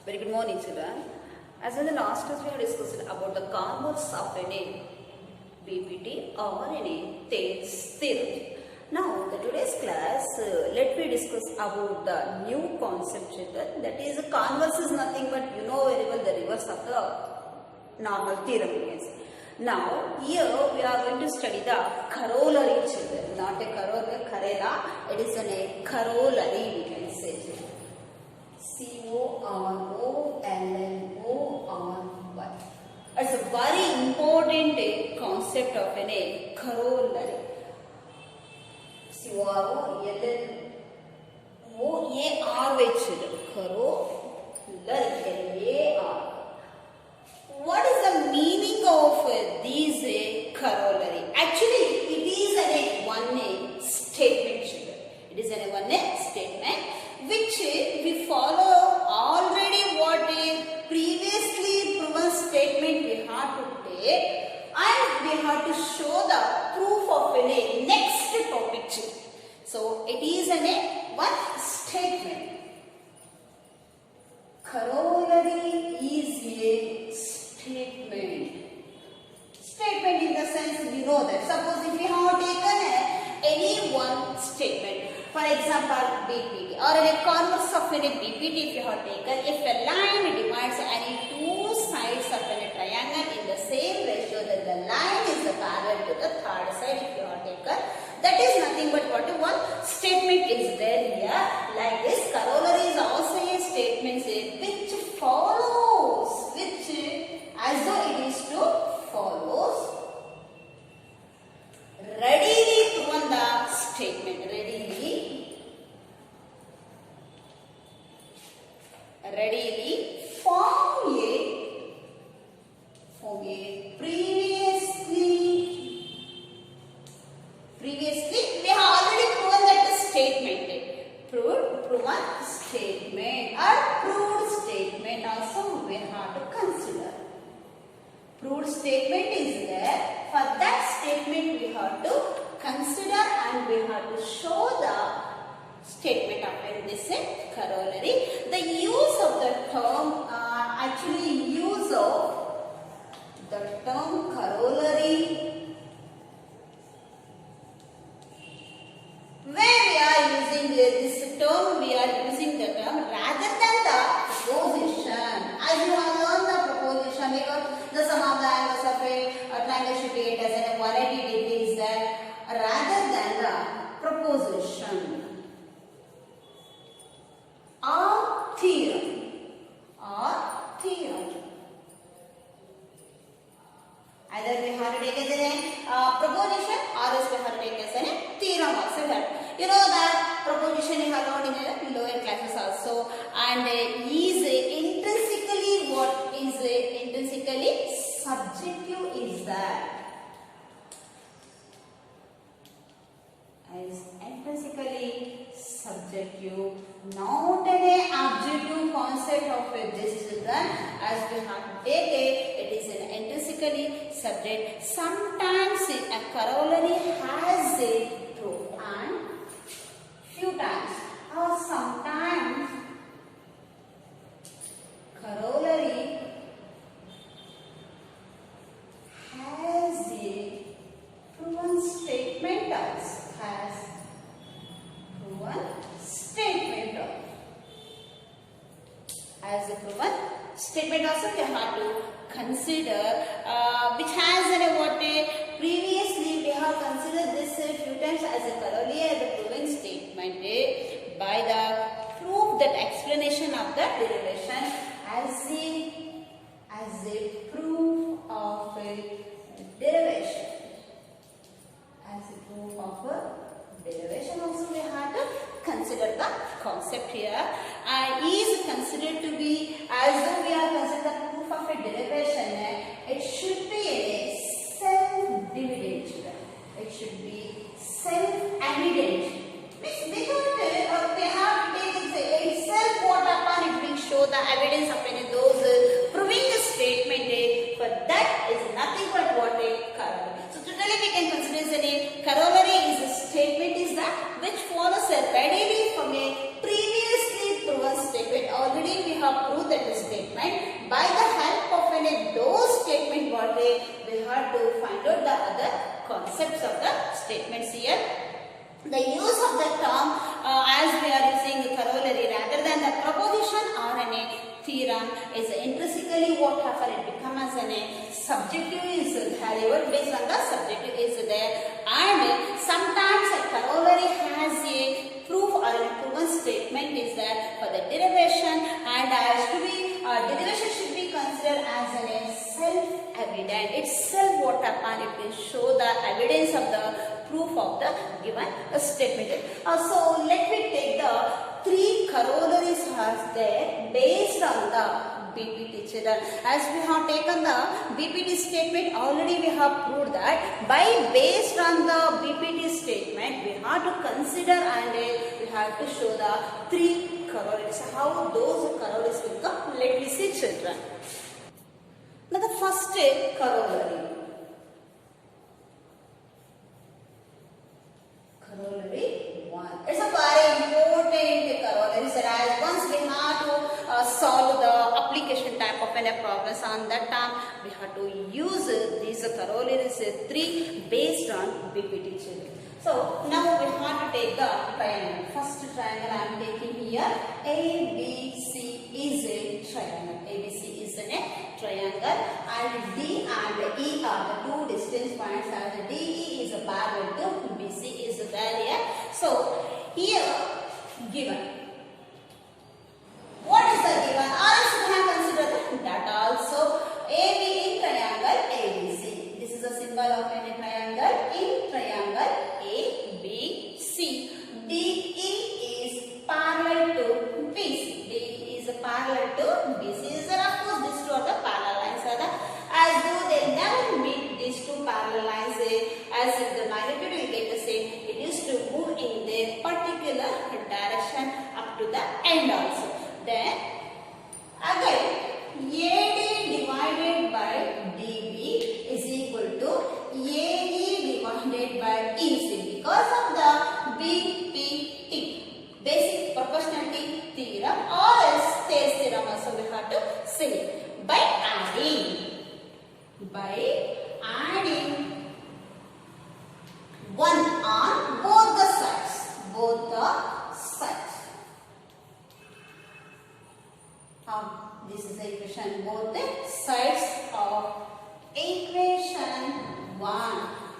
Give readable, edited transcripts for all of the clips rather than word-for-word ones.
Very good morning, children. As in the last class, we have discussed about the converse of a BPT or a Thales theorem. Now, the today's class, let me discuss about the new concept, children. That is, converse is nothing but you know very well the reverse of the normal theorem. Yes. Now, here we are going to study the corollary, children. Not a corollary, it is a corollary, we can say, children. C-O-R-O-L-L-O-R-Y. It's a very important concept of a corollary. C-O-R-O-L-L-O-A-R-Y, children. Corollary. A-R. What is the meaning of these corollary? Actually, it is a one statement, children. It is a one statement which we follow already what a previously proven statement we have to take, and we have to show the proof of a next topic, children. So it is a one statement. Corollary is a statement. Statement in the sense we know that. Suppose if we have taken any one statement, for example BPT or a converse of a BPT, if you have taken, if a line divides any two sides of a triangle in the same ratio, then the line is parallel to the third side. If you have taken, that is nothing but what one statement is there here. Like this, corollary is also a statement which follows, which as though it is to follows readily proven the statement. Readily form a previously we have already proven that the statement proven statement or proved statement also we have to consider. Proved statement is there. For that statement we have to consider and we have to show the statement of this corollary. The use of the term, use of the term corollary, where we are using this term, we are using the term rather than the proposition. As you have learned the proposition, because the sum of the angles of a triangle should be 8 as 180 degrees, that rather than the proposition or theorem. Either we have to take as a proposition or else we have to take as a theorem also. You know that proposition you have learned in the lower classes also, and is intrinsically what is intrinsically subjective is that. Is intrinsically subjective, not an objective concept of this children. As we have to take it is an intrinsically subject. Sometimes a corollary has a proof and few times or sometimes corollary has a proven statement also. As a proven statement also we have to consider, which has previously we have considered this few times as a corollary as a proven statement by the proof that explanation of the derivation as a proof of a derivation. As a proof of a derivation also we have to consider the concept here. Is considered to be, as though we are considering the proof of a derivation, it should be a self-evident. It should be self-evident. Means without we have to take itself what upon it will show the evidence of any those proving the statement. For that is nothing but what a corollary. So totally we can consider as a corollary is a statement is that which follows readily from a previously proven statement. Already we have proved that is the concepts of the statements here. The use of the term as we are using corollary rather than the proposition or an theorem is intrinsically what happen, it becomes as an subjective is there, based on the subjective is there, and sometimes a corollary has a proof or a proven statement is there for the derivation, and as to be derivation should be considered as a self-evident. Itself what happen, it will show the evidence of the proof of the given statement. So let me take the three corollaries as there based on the BPT children. As we have taken the BPT statement, already we have proved that by based on the BPT statement we have to consider and we have to show the three corollaries. How those corollaries will come? Let me see children. Now the first corollary. Corollary 1. It's a very important corollary. So as once we have to solve the application type of a problem, on that time we have to use these corollaries 3 based on BPT children. So now we have to take the triangle. First triangle I am taking here. ABC is a triangle. ABC is a triangle, and D and E are the two distance points, as DE is a parallel to BC is there here. So here given. What is the given? Or else we have considered that also. AB in triangle ABC. This is a symbol of a triangle in triangle ABC. DE is parallel to BC. DE is parallel to BC. Of course, these two are the parallel lines. As though they never meet these two parallel lines, as if the magnitude will get the same, it used to move in their particular direction up to the end also. Then again, AD divided by DB is equal to AE divided by EC because of the BPT, basic proportionality theorem, or else Thayer's theorem also we have to say by adding 1 on both the sides. This is the equation, both the sides of equation 1.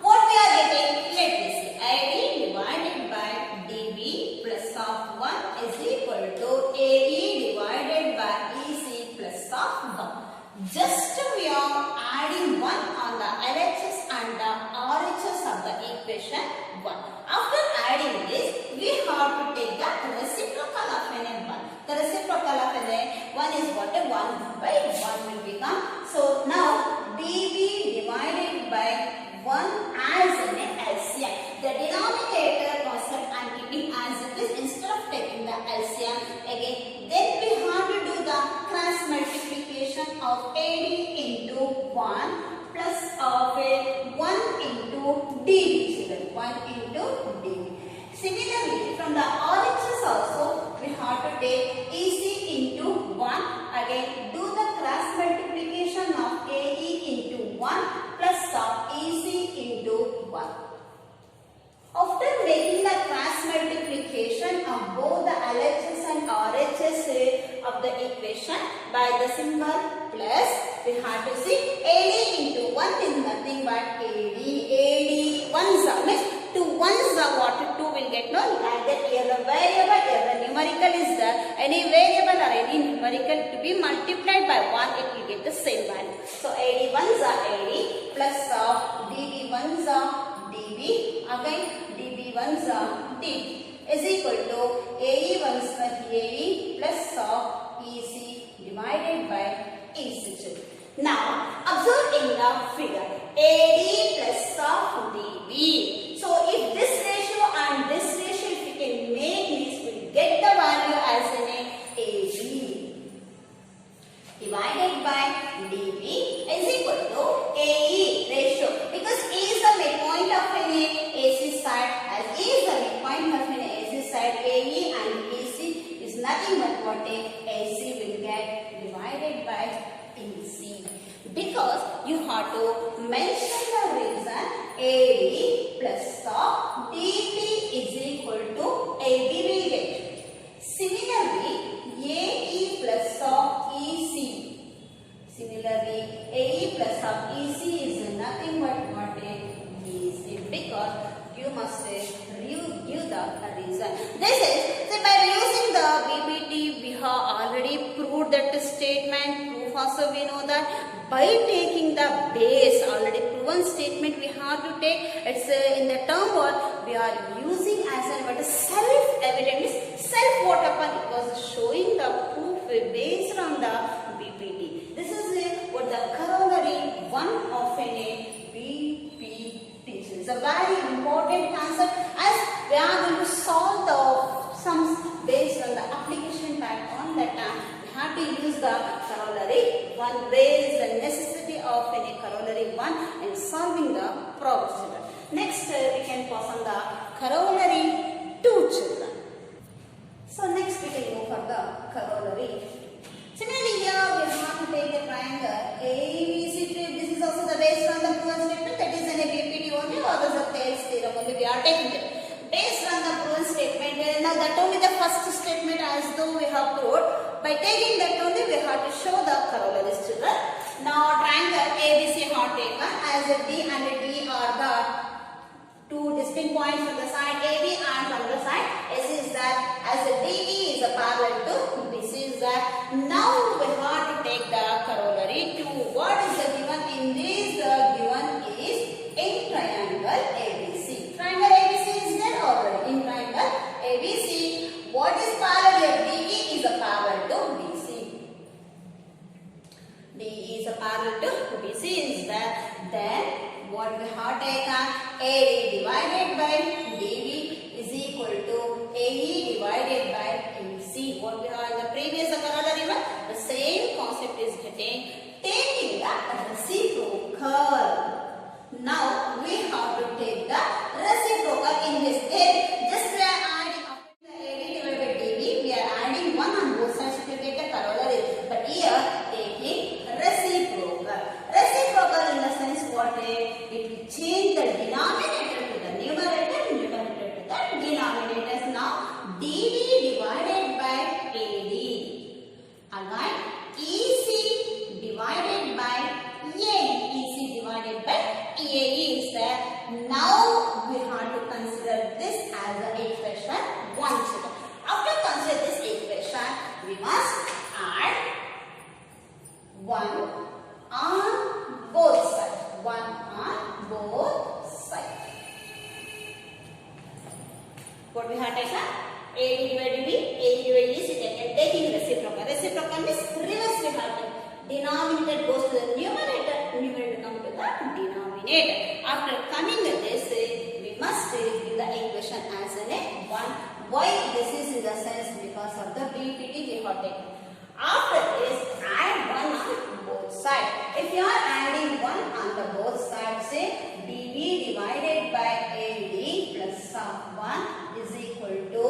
What we are getting? Let me see. AD divided by DB plus of 1 is equal to AE divided by EC plus of 1. Just we are adding 1 on the LHS and the RHS of the equation 1. After adding this, we have to take the reciprocal of n1. The reciprocal of n1 is what? 1 by 1 will become. So now dB divided by 1 as an LCM. The denominator concept I am keeping as it is instead of taking the LCM again. Then we have to do the cross multiplication of AD into 1 plus of 1 into dB. 1 into dB. Similarly, from the RHS also we have to take EC into 1. Again, do the cross multiplication of AE into 1 plus of EC into 1. After making the cross multiplication of both the LHS and RHS of the equation by the symbol plus, we have to see AD into 1 is nothing but AD. AD 1 means 2 ones are what 2 will get no, either here the variable, here the numerical is there. Any variable or any numerical to be multiplied by 1, it will get the same value. So AD 1s are AD plus of DB 1s are DB, again DB 1s are DB is equal to AE 1s are AE plus of EC divided by EC. Now observe in the figure AD plus of DB. So if this ratio and this ratio, if we can make this, we will get the value as an AD divided by DB is equal to AE ratio, because E is the midpoint of an AC side. As E is the midpoint of an AC side, AE and EC is nothing but what AC will get divided by EC. Because you have to mention the reason AD plus of DP is equal to AB will get. Similarly, AE plus of EC. Similarly, AE plus of EC is nothing but what EC, because you must give the reason. This is, so by using the BPT, we have already proved that statement. Proof also we know that by taking the base, already proven statement we have to take. It's in the term what we are using as an what self-evident means self what happened. It was showing the proof based on the BPT. This is what the corollary one of a BPT. It's a very important concept as we are going to solve the sums based on the application type on that time. We have to use the corollary one. Where is the necessity of any corollary one in solving the problem? Next we can pass on the corollary two children. So next we can go for the corollary. Similarly here we have to take the triangle ABC. This is also the based on the proven statement, that is an BPT only, or the Thales theorem only we are taking it. Based on the proven statement, now that only the first statement as though we have proved. By taking that only we have to show the corollaries children. Now triangle ABC have taken as a D and a D are the two distinct points from the side AB and from the side S is that as a DE is a parallel to BC is that. Now we have to take the corollary to what is the given in this. The given is in triangle ABC. Triangle ABC is there already. In triangle ABC, what is parallel here? DE is a parallel to BC. DE is a parallel to BC is that. Then what we have taken, AD divided by DB is equal to AE divided by AC. What we have in the previous corollary one, the same concept is getting, taking the reciprocal. Now we have to take the reciprocal in this case. Just we are adding after the AD divided by DB, we are adding one on both sides to get the corollary. But here taking reciprocal. Reciprocal in the sense what it will change the denominator to the numerator, numerator to the denominators. Now DB divided by AD. Again EC divided by AE. EC divided by EAE is there. Now we have to consider this as the equation 1. After consider this equation, we must add 1 on both sides. 1 on both sides. What we have taken? AD divided by AE divided by AC. Taking reciprocal. Reciprocal means reverse we have taken. Denominator goes to the numerator. Numerator comes to the denominator. After coming with this, we must give the equation as an 1. Why this is in the sense because of the BPT we have taken. After this, add 1 on both sides. If you are adding 1 on the both sides, say DB divided by AD plus 1 is equal to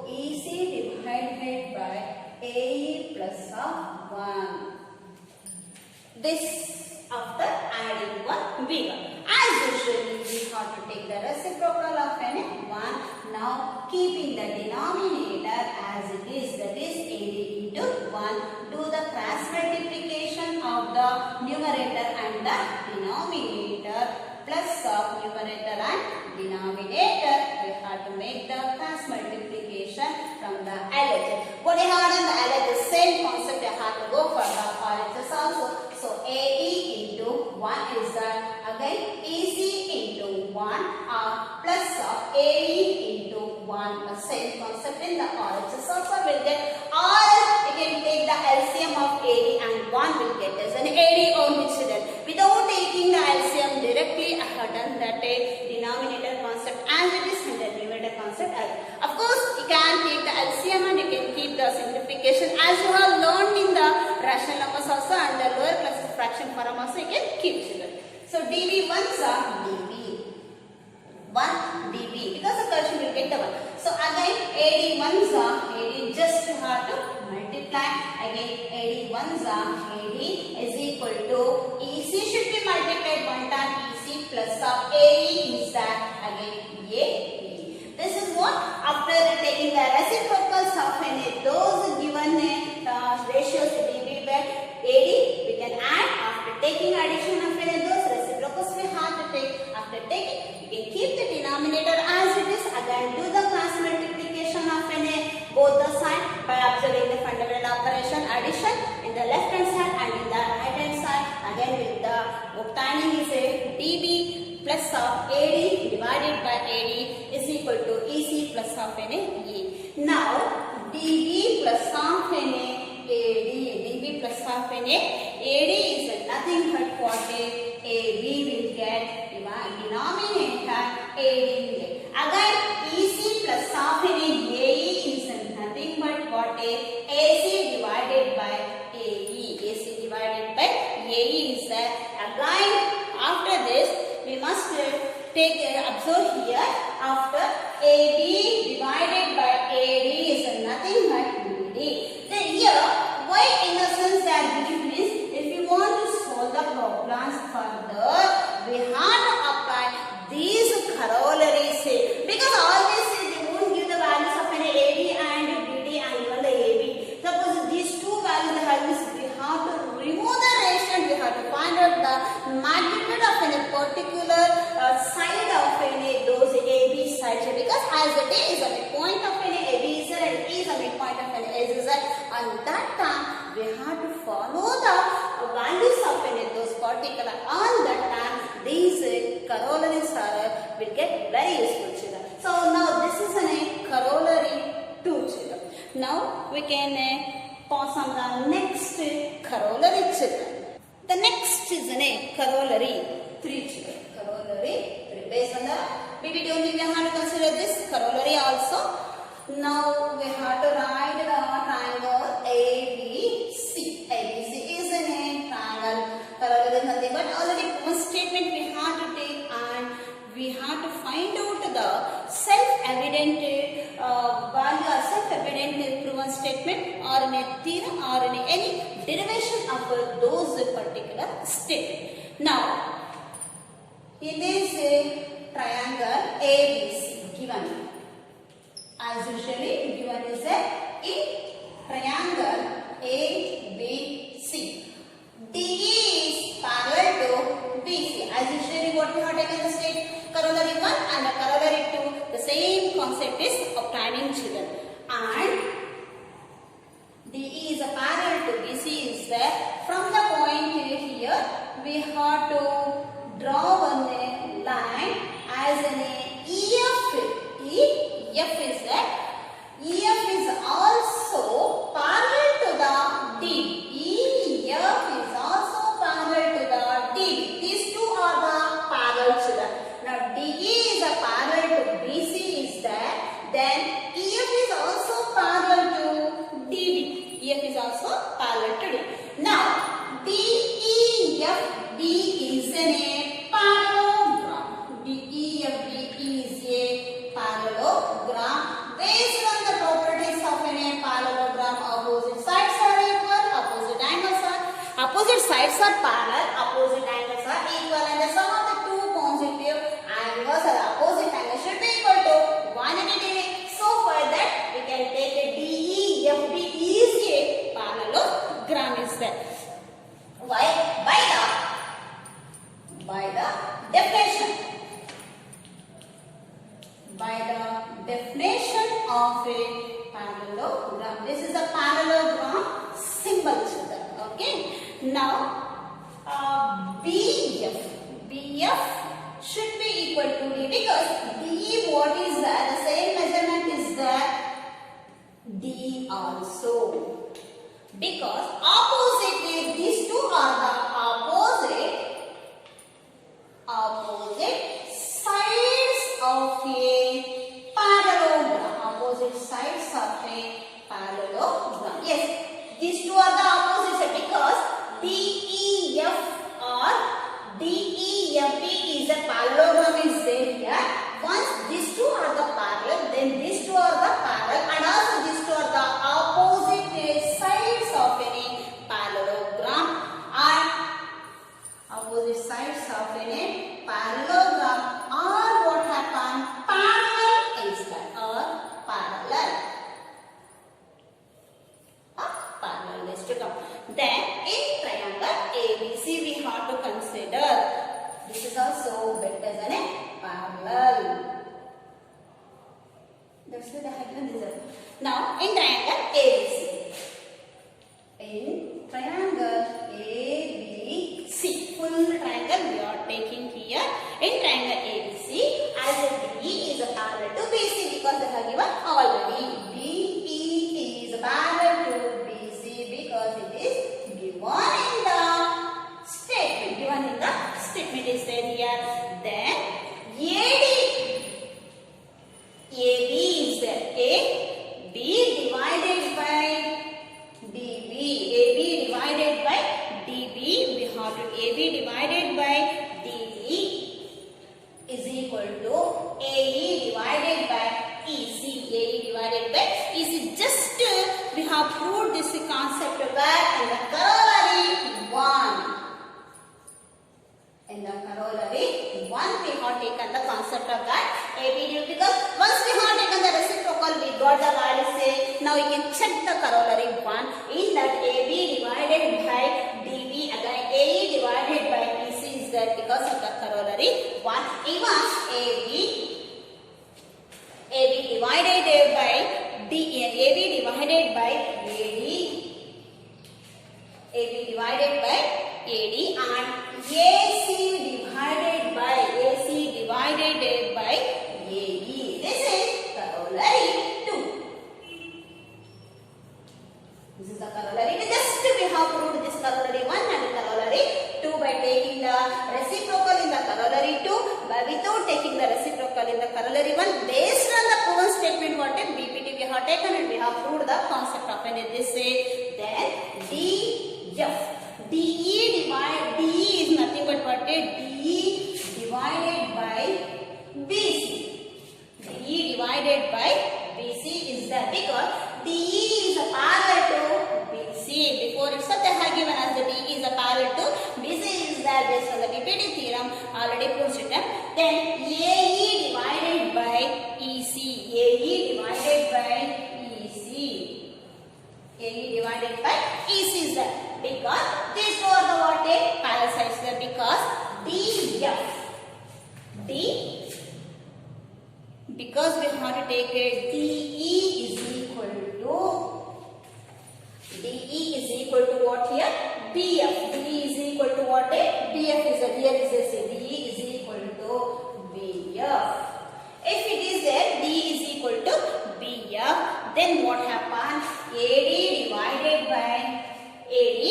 EC divided by AE plus 1. This after adding 1 we got. As usually we have to take the reciprocal of n 1. Now keeping the denominator as it is, that is AD into 1. Do the cross multiplication of the numerator and the denominator, plus of numerator and denominator. We have to make the cross multiplication from the LHS. What you have done the LHS, same concept you have to go for the RHS also. So AE into 1 is that again EC into 1 plus of AE into 1. The same concept in the RHS also will get, or we can take the LCM of AD and 1 will get as an AD only children. Without taking the LCM directly, I have done that denominator concept as it is and the numerator concept as. Of course, you can take the LCM and you can keep the simplification as you have learned in the rational numbers also and the lower classes fraction form also you can keep children. So dB ones are dB. 1 dB because the question will get the 1. So again AD ones are AD just have to multiply multiply. Again, AD ones are AD is equal to EC should be multiplied one time. EC plus of AE is that again AE. This is what after taking the reciprocals of those given ratios dB by AD, we can add. After taking addition of those reciprocals we have to take. After taking, we can keep the denominator as it is. Again, do the cross multiplication of both the side by observing the fundamental operation addition in the left hand side and in the right hand side. Again, with the obtaining is a dB plus of AD divided by AD is equal to EC plus of E. Now, dB plus of AD, dB plus of AD is nothing but what AB will get denominator AD. Again, EC plus of AE is nothing but what AC divided by AE. AC divided by AE is again after this we must observe here after AB divided by AD is nothing but BD. Then here why in a sense that BD means if you want to solve the problems further we have to apply these corollaries because always they won't give the values of an AD and BD and even the AB. Suppose these two values we have to remove the ratio and we have to find out the magnitude of a particular side of those AB sides because as it is a midpoint of an AB is and it is a midpoint of an A is and that time we have to follow the values of those particular on that time these corollaries will get very useful children. So now this is a corollary 2 children. Now we can pass on the next corollary children. The next is a corollary 3 children. Corollary 3. Based on the BBT only we have to consider this corollary also. Now we have to write the triangle ABC. ABC is a triangle. Corollary is nothing but already one statement we have to take and we have to find out the self-evident value or self-evident proven statement or in a theorem or in any derivation of those particular statement. Now, in this triangle ABC given, as usually given is a triangle ABC. DE is parallel to BC. As usually what we have taken the state corollary 1 and the corollary 2, the same concept is obtaining children. And DE is a parallel to BC is there. From the point here, we have to draw one line as an EF. EF is there. EF is also parallel to the DB. EF is also parallel to the DB. These two are the parallel children. Now DE is a parallel to BC is there. Then EF is also parallel to DB. EF is also parallel to DB. Now DEFB is a parallelogram. DEFB is a parallelogram. Based on the properties of a parallelogram, opposite sides are equal, opposite sides are parallel, opposite angles are equal, and the sum of the two consecutive angles or opposite angles should be equal to 180 degrees. So for that, we can take a DEFB is a parallelogram is there. Why? By the definition. By the definition of a parallelogram. This is a parallelogram symbol children. Okay. Now BF should be equal to D because D what is there? The same measurement is there. D also. Because opposite these two are the opposite sides of a parallelogram. Opposite sides of a parallelogram. Yes, these two are the opposites because DEF or DEFB is a parallelogram is there here. Once these two are the parallel, then these two are the parallel and also these two are the opposite sides to come. Then in triangle ABC we have to consider this is also built as a parallel. That's why they have given this. Now in triangle ABC. In triangle ABC, full triangle we are taking here. In triangle ABC, as a D is a parallel to BC because they have given already. DE is parallel to BC because it is given in the statement. Given in the statement is there here. Then AB is there. AB divided by DB. AB divided by DB. We have to AB divided by DB is equal to AE divided by EC. AE divided by EC. Just we have proved this concept where in the corollary 1. In the corollary 1 we have taken the concept of that AB because once we have taken the reciprocal we got the value say. Now we can check the corollary 1 in that AB divided by DB again AE divided by EC is there because of the corollary 1. Even AB divided by AB divided by AD, AB divided by AD and AC divided by AE. This is corollary 2. This is the corollary 2. Just we have proved this corollary 1 and corollary 2 by taking the reciprocal in the corollary 2 but without taking the reciprocal in the corollary 1. Based on the proven statement what a BPT we have taken and we have proved the concept of it. This say then DF. DE is nothing but what a DE divided by BC. DE divided by BC is that because DE is a parallel to BC. Before itself they have given us the DE is a parallel to BC is there based on the BPT theorem already proved it. Then AE divided by EC. AE divided by EC. AE divided by EC is there. Because these two are the what a parallel sides there because DF. Because we have to take a DE is equal to what here? BF. DE is equal to what a BF is a here is a say DE is equal to BF. If it is there D is equal to BF, then what happens? AD divided by DB.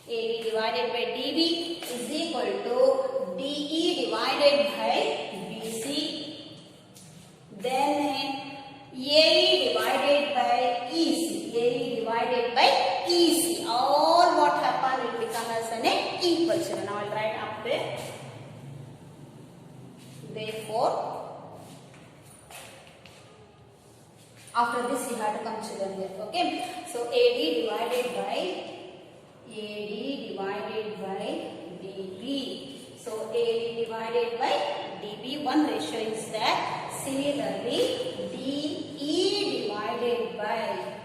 AD divided by DB is equal to DE divided by BC. Then AE divided by EC. AE divided by EC. All what happen will become as an equal. So now I will write up there. Therefore, after this you have to consider here. Okay. So AD divided by DB. So AD divided by DB, one ratio is there. Similarly, DE divided by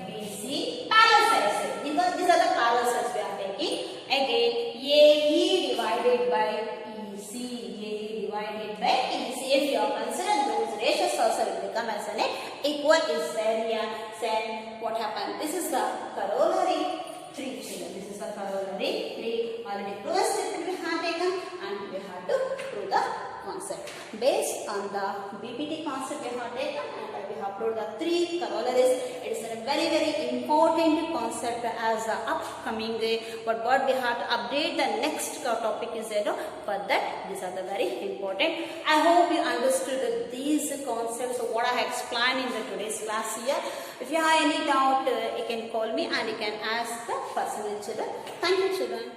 BC, parallel sides. These are the parallel sides we are taking. Again, AE divided by EC. AE divided by EC. If you are considering those ratios also will become as an equal is there here. Then what happened? This is the corollary 3 children. This is the corollary 3. Already proven statement we have taken and we have to prove the concept. Based on the BPT concept we have taken and we have proved the 3 corollaries. It is a very important concept as the upcoming but what we have to update the next topic is for that these are the very important. I hope you understood these concepts of what I have explained in the today's class here. If you have any doubt you can call me and you can ask the personal children. Thank you children.